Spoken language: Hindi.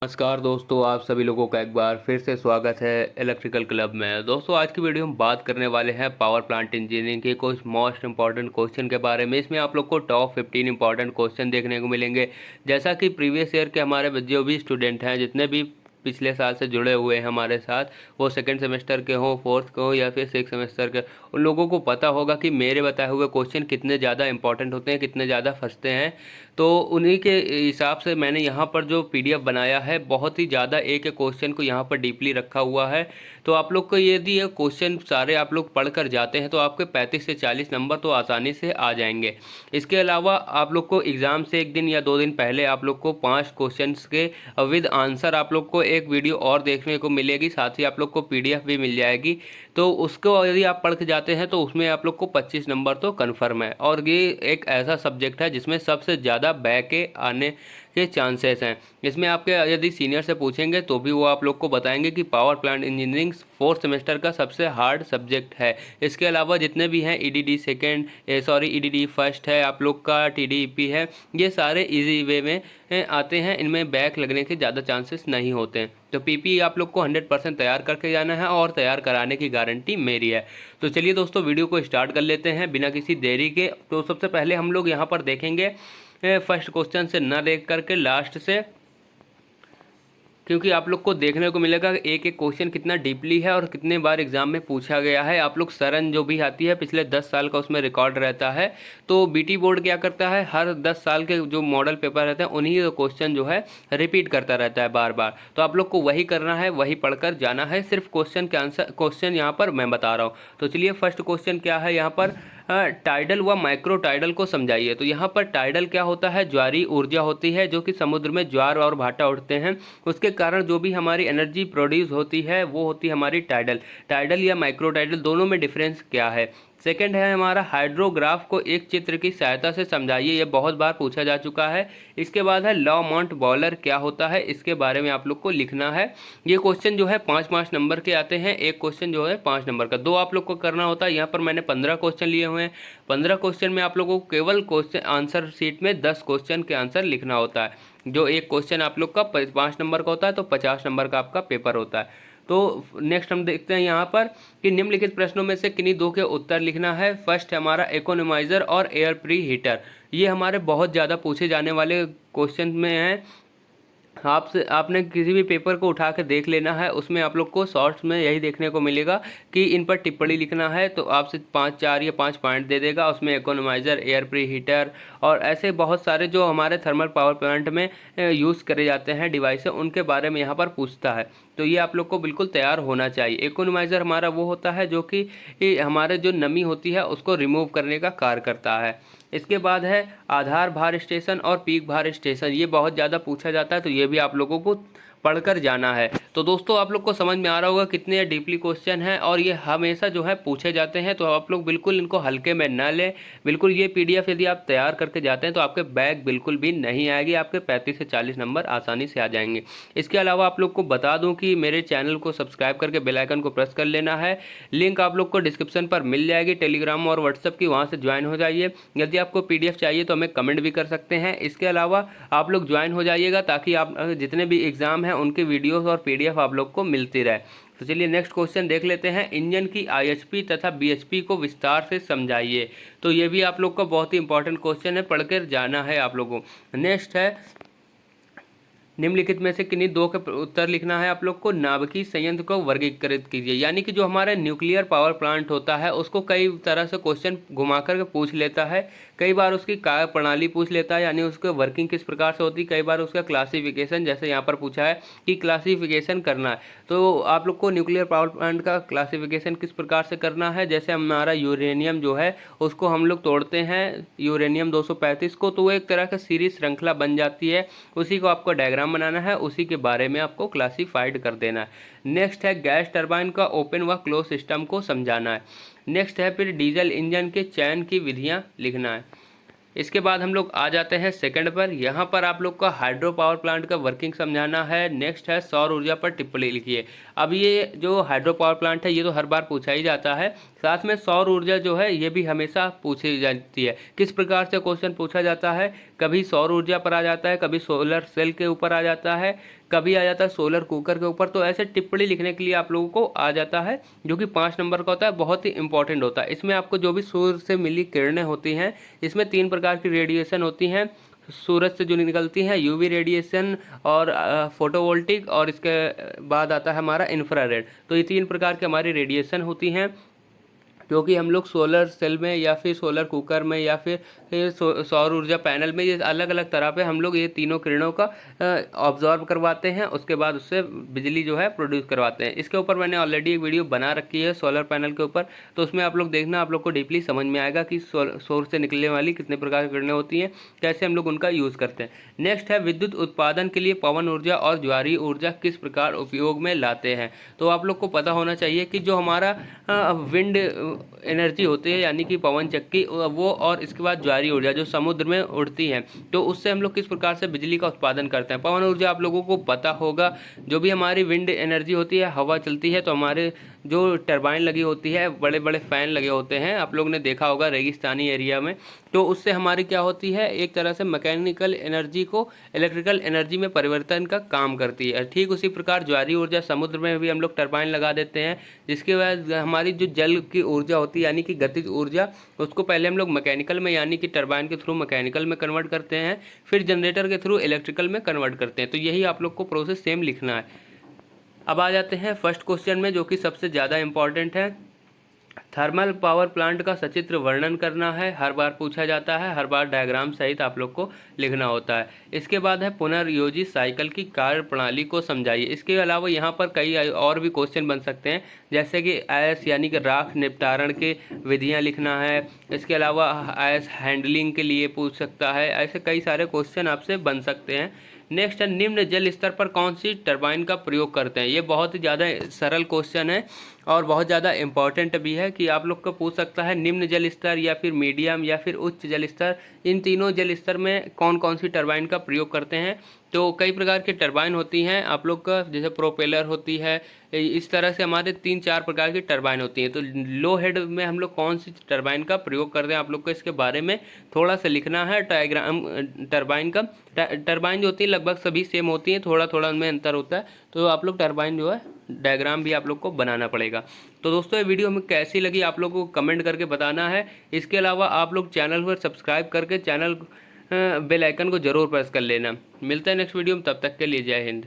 नमस्कार दोस्तों, आप सभी लोगों का एक बार फिर से स्वागत है इलेक्ट्रिकल क्लब में। दोस्तों, आज की वीडियो में बात करने वाले हैं पावर प्लांट इंजीनियरिंग के कुछ मोस्ट इंपॉर्टेंट क्वेश्चन के बारे में। इसमें आप लोग को टॉप 15 इंपॉर्टेंट क्वेश्चन देखने को मिलेंगे। जैसा कि प्रीवियस ईयर के हमारे जो भी स्टूडेंट हैं, जितने भी पिछले साल से जुड़े हुए हैं हमारे साथ, वो सेकेंड सेमेस्टर के हों, फोर्थ के हों या फिर सिक्स सेमेस्टर के, उन लोगों को पता होगा कि मेरे बताए हुए क्वेश्चन कितने ज़्यादा इंपॉर्टेंट होते हैं, कितने ज़्यादा फंसते हैं। तो उन्हीं के हिसाब से मैंने यहाँ पर जो पीडीएफ बनाया है, बहुत ही ज़्यादा एक एक क्वेश्चन को यहाँ पर डीपली रखा हुआ है। तो आप लोग को यदि ये क्वेश्चन सारे आप लोग पढ़ कर जाते हैं तो आपके 35 से 40 नंबर तो आसानी से आ जाएंगे। इसके अलावा आप लोग को एग्ज़ाम से एक दिन या 2 दिन पहले आप लोग को 5 क्वेश्चंस के विद आंसर आप लोग को एक वीडियो और देखने को मिलेगी, साथ ही आप लोग को पीडीएफ भी मिल जाएगी। तो उसको यदि आप पढ़ के जाते हैं तो उसमें आप लोग को 25 नंबर तो कन्फर्म है। और ये एक ऐसा सब्जेक्ट है जिसमें सबसे ज़्यादा बैक के आने के चांसेस हैं। इसमें आपके यदि सीनियर से पूछेंगे तो भी वो आप लोग को बताएंगे कि power plant engineering fourth semester का सबसे हार्ड सब्जेक्ट है। इसके अलावा जितने भी हैं ईडीडी ईडीडी फर्स्ट है आप लोग का, टीडीईपी है, ये सारे इजी वे में आते हैं। इनमें बैक लगने के ज़्यादा चांसेस नहीं होते हैं। तो पीपी आप लोग को 100% तैयार करके जाना है और तैयार कराने की गारंटी मेरी है। तो चलिए दोस्तों, वीडियो को स्टार्ट कर लेते हैं बिना किसी देरी के। तो सबसे पहले हम लोग यहाँ पर देखेंगे फर्स्ट क्वेश्चन से न देख करके लास्ट से, क्योंकि आप लोग को देखने को मिलेगा एक एक क्वेश्चन कितना डीपली है और कितने बार एग्जाम में पूछा गया है। आप लोग सरन जो भी आती है पिछले 10 साल का उसमें रिकॉर्ड रहता है। तो बीटी बोर्ड क्या करता है, हर 10 साल के जो मॉडल पेपर रहते हैं उन्हीं क्वेश्चन जो है रिपीट करता रहता है बार बार। तो आप लोग को वही करना है, वही पढ़कर जाना है। सिर्फ क्वेश्चन के आंसर क्वेश्चन यहाँ पर मैं बता रहा हूँ। तो चलिए, फर्स्ट क्वेश्चन क्या है यहाँ पर, टाइडल व माइक्रो टाइडल को समझाइए। तो यहाँ पर टाइडल क्या होता है, ज्वारीय ऊर्जा होती है जो कि समुद्र में ज्वार और भाटा उठते हैं, उसके कारण जो भी हमारी एनर्जी प्रोड्यूस होती है वो होती है हमारी टाइडल। टाइडल या माइक्रो टाइडल दोनों में डिफरेंस क्या है। सेकंड है हमारा, हाइड्रोग्राफ को एक चित्र की सहायता से समझाइए। ये बहुत बार पूछा जा चुका है। इसके बाद है लॉ माउंट बॉयलर क्या होता है, इसके बारे में आप लोग को लिखना है। ये क्वेश्चन जो है 5-5 नंबर के आते हैं। एक क्वेश्चन जो है 5 नंबर का, 2 आप लोग को करना होता है। यहाँ पर मैंने 15 क्वेश्चन लिए हुए हैं। 15 क्वेश्चन में आप लोगों को केवल क्वेश्चन आंसर शीट में 10 क्वेश्चन के आंसर लिखना होता है। जो एक क्वेश्चन आप लोग का 5 नंबर का होता है तो 50 नंबर का आपका पेपर होता है। तो नेक्स्ट हम देखते हैं यहाँ पर कि निम्नलिखित प्रश्नों में से किन्हीं दो के उत्तर लिखना है। फर्स्ट है हमारा इकोनोमाइजर और एयर प्री हीटर। ये हमारे बहुत ज़्यादा पूछे जाने वाले क्वेश्चन में हैं। आपने किसी भी पेपर को उठा कर देख लेना है, उसमें आप लोग को शॉर्ट्स में यही देखने को मिलेगा कि इन पर टिप्पणी लिखना है। तो आपसे 4 या 5 पॉइंट दे देगा, उसमें इकोनोमाइजर, एयर प्री हीटर और ऐसे बहुत सारे जो हमारे थर्मल पावर प्लांट में यूज़ करे जाते हैं डिवाइस है, उनके बारे में यहाँ पर पूछता है। तो ये आप लोग को बिल्कुल तैयार होना चाहिए। इकोनोमाइजर हमारा वो होता है जो कि हमारे जो नमी होती है उसको रिमूव करने का कार्य करता है। इसके बाद है आधार भार स्टेशन और पीक भार स्टेशन। ये बहुत ज़्यादा पूछा जाता है, तो ये भी आप लोगों को पढ़कर जाना है। तो दोस्तों, आप लोग को समझ में आ रहा होगा कितने डीपली क्वेश्चन हैं और ये हमेशा जो है पूछे जाते हैं। तो आप लोग बिल्कुल इनको हल्के में न लें। बिल्कुल ये पीडीएफ यदि आप तैयार करके जाते हैं तो आपके बैग बिल्कुल भी नहीं आएगी, आपके 35 से 40 नंबर आसानी से आ जाएंगे। इसके अलावा आप लोग को बता दूं कि मेरे चैनल को सब्सक्राइब करके बेल आइकन को प्रेस कर लेना है। लिंक आप लोग को डिस्क्रिप्शन पर मिल जाएगी टेलीग्राम और व्हाट्सएप की, वहाँ से ज्वाइन हो जाइए। यदि आपको पीडीएफ चाहिए तो हमें कमेंट भी कर सकते हैं। इसके अलावा आप लोग ज्वाइन हो जाइएगा ताकि आप जितने भी एग्जाम हैं उनके वीडियोस और पीडीएफ आप लोग को मिलती रहे। तो चलिए नेक्स्ट क्वेश्चन देख लेते हैं। इंजन की आईएचपी तथा बीएचपी को विस्तार से समझाइए। तो ये भी आप लोग का बहुत ही इंपॉर्टेंट क्वेश्चन है, पढ़कर जाना है आप लोगों को। नेक्स्ट है, निम्नलिखित में से किन्हीं दो के उत्तर लिखना है आप लोग को। नाभिकीय संयंत्र को वर्गीकृत कीजिए। यानी कि जो हमारा न्यूक्लियर पावर प्लांट होता है उसको कई तरह से क्वेश्चन घुमा करके पूछ लेता है। कई बार उसकी कार्य प्रणाली पूछ लेता है, यानी उसकी वर्किंग किस प्रकार से होती है। कई बार उसका क्लासिफिकेशन, जैसे यहाँ पर पूछा है कि क्लासिफिकेशन करना है, तो आप लोग को न्यूक्लियर पावर प्लांट का क्लासिफिकेशन किस प्रकार से करना है। जैसे हमारा यूरेनियम जो है उसको हम लोग तोड़ते हैं, यूरेनियम 235 को, तो वो एक तरह का सीरीज श्रृंखला बन जाती है। उसी को आपको डायग्राम बनाना है, उसी के बारे में आपको क्लासिफाइड कर देना है। नेक्स्ट है, गैस टरबाइन का ओपन व क्लोज सिस्टम को समझाना है। नेक्स्ट है फिर डीजल इंजन के चयन की विधियां लिखना है। इसके बाद हम लोग आ जाते हैं सेकंड पर। यहाँ पर आप लोग का हाइड्रो पावर प्लांट का वर्किंग समझाना है। नेक्स्ट है सौर ऊर्जा पर टिप्पणी लिखिए। अब ये जो हाइड्रो पावर प्लांट है ये तो हर बार पूछा ही जाता है, साथ में सौर ऊर्जा जो है ये भी हमेशा पूछी जाती है। किस प्रकार से क्वेश्चन पूछा जाता है, कभी सौर ऊर्जा पर आ जाता है, कभी सोलर सेल के ऊपर आ जाता है, कभी आ जाता है सोलर कुकर के ऊपर। तो ऐसे टिप्पणी लिखने के लिए आप लोगों को आ जाता है, जो कि 5 नंबर का होता है, बहुत ही इंपॉर्टेंट होता है। इसमें आपको जो भी सूर्य से मिली किरणें होती हैं, इसमें 3 प्रकार की रेडिएशन होती हैं सूरज से जो निकलती हैं, यूवी रेडिएशन और फोटोवोल्टिक, और इसके बाद आता है हमारा इंफ्रारेड। तो ये 3 प्रकार की हमारी रेडिएशन होती हैं, क्योंकि हम लोग सोलर सेल में या फिर सोलर कुकर में या फिर सौर ऊर्जा पैनल में, ये अलग अलग तरह पे हम लोग ये तीनों किरणों का ऑब्जॉर्व करवाते हैं, उसके बाद उससे बिजली जो है प्रोड्यूस करवाते हैं। इसके ऊपर मैंने ऑलरेडी एक वीडियो बना रखी है सोलर पैनल के ऊपर, तो उसमें आप लोग देखना, आप लोग को डीपली समझ में आएगा कि सौर से निकलने वाली कितने प्रकार की किरणें होती हैं, कैसे हम लोग उनका यूज़ करते हैं। नेक्स्ट है विद्युत उत्पादन के लिए पवन ऊर्जा और ज्वारीय ऊर्जा किस प्रकार उपयोग में लाते हैं। तो आप लोग को पता होना चाहिए कि जो हमारा विंड एनर्जी होती है, यानी कि पवन चक्की, वो, और इसके बाद ज्वारीय ऊर्जा जो समुद्र में उड़ती है, तो उससे हम लोग किस प्रकार से बिजली का उत्पादन करते हैं। पवन ऊर्जा आप लोगों को पता होगा, जो भी हमारी विंड एनर्जी होती है, हवा चलती है तो हमारे जो टरबाइन लगी होती है, बड़े बड़े फैन लगे होते हैं, आप लोग ने देखा होगा रेगिस्तानी एरिया में, तो उससे हमारी क्या होती है, एक तरह से मैकेनिकल एनर्जी को इलेक्ट्रिकल एनर्जी में परिवर्तन का काम करती है। ठीक उसी प्रकार ज्वारीय ऊर्जा समुद्र में भी हम लोग टरबाइन लगा देते हैं, जिसके बाद हमारी जो जल की ऊर्जा होती है, यानी कि गतिज ऊर्जा, उसको पहले हम लोग मैकेनिकल में, यानी कि टरबाइन के थ्रू मैकेनिकल में कन्वर्ट करते हैं, फिर जनरेटर के थ्रू इलेक्ट्रिकल में कन्वर्ट करते हैं। तो यही आप लोग को प्रोसेस सेम लिखना है। अब आ जाते हैं फर्स्ट क्वेश्चन में, जो कि सबसे ज़्यादा इंपॉर्टेंट है। थर्मल पावर प्लांट का सचित्र वर्णन करना है, हर बार पूछा जाता है, हर बार डायग्राम सहित आप लोग को लिखना होता है। इसके बाद है पुनर्योजित साइकिल की कार्य प्रणाली को समझाइए। इसके अलावा यहाँ पर कई और भी क्वेश्चन बन सकते हैं, जैसे कि आयस यानी कि राख निपटारण के विधियाँ लिखना है। इसके अलावा आयस हैंडलिंग के लिए पूछ सकता है। ऐसे कई सारे क्वेश्चन आपसे बन सकते हैं। नेक्स्ट है निम्न जल स्तर पर कौन सी टरबाइन का प्रयोग करते हैं। ये बहुत ही ज़्यादा सरल क्वेश्चन है और बहुत ज़्यादा इंपॉर्टेंट भी है, कि आप लोग को पूछ सकता है निम्न जल स्तर या फिर मीडियम या फिर उच्च जल स्तर, इन तीनों जल स्तर में कौन कौन सी टरबाइन का प्रयोग करते हैं। तो कई प्रकार की टरबाइन होती हैं आप लोग का, जैसे प्रोपेलर होती है, इस तरह से हमारे 3-4 प्रकार की टरबाइन होती हैं। तो लो हेड में हम लोग कौन सी टरबाइन का प्रयोग करते हैं, आप लोग को इसके बारे में थोड़ा सा लिखना है। डायग्राम टरबाइन का, टरबाइन जो होती है लगभग सभी सेम होती हैं, थोड़ा थोड़ा उनमें अंतर होता है, तो आप लोग टरबाइन जो है डायग्राम भी आप लोग को बनाना पड़ेगा। तो दोस्तों ये वीडियो हमें कैसी लगी आप लोगों को कमेंट करके बताना है। इसके अलावा आप लोग चैनल पर सब्सक्राइब करके चैनल बेल आइकन को जरूर प्रेस कर लेना। मिलता है नेक्स्ट वीडियो में, तब तक के लिए जय हिंद।